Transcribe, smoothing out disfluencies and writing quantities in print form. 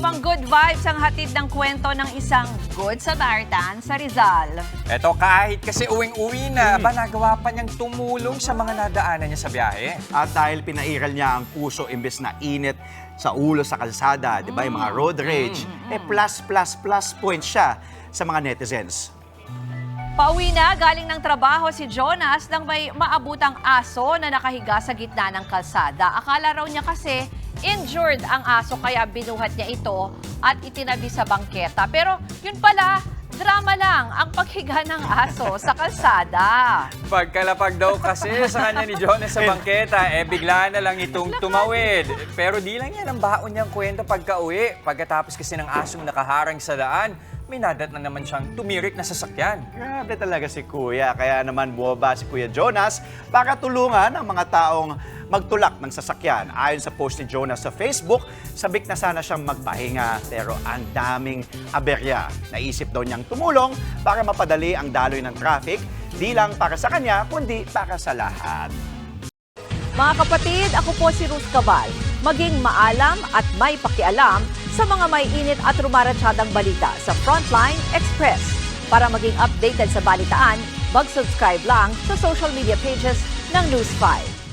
namang good vibes ang hatid ng kwento ng isang good Samaritan sa Rizal. Eto, kahit kasi uwing-uwi na, aba nagawa pa niyang tumulong sa mga nadaanan niya sa biyahe. At dahil pinairal niya ang puso imbes na init sa ulo sa kalsada, di ba, yung mga road rage, plus points siya sa mga netizens. Pauwi na galing ng trabaho si Jonas nang may maabutang aso na nakahiga sa gitna ng kalsada. Akala raw niya kasi injured ang aso kaya binuhat niya ito at itinabi sa bangketa. Pero yun pala, drama lang ang paghiga ng aso sa kalsada. Pagkalapag daw kasi sa kanya ni Jonas sa bangketa, bigla na lang itong tumawid. Pero di lang yan ang baon niyang kwento pagka-uwi. Pagkatapos kasi ng asong nakaharang sa daan, may nadat na naman siyang tumirik na sasakyan. Grabe talaga si Kuya. Kaya naman buwaba si Kuya Jonas para tulungan ang mga taong magtulak ng sasakyan. Ayon sa post ni Jonas sa Facebook, sabik na sana siyang magpahinga pero ang daming aberya. Naisip daw niyang tumulong para mapadali ang daloy ng traffic, di lang para sa kanya, kundi para sa lahat. Mga kapatid, ako po si Ruth Cabal. Maging maalam at may pakialam sa mga may init at rumaratsyadang balita sa Frontline Express. Para maging updated sa balitaan, mag-subscribe lang sa social media pages ng News 5.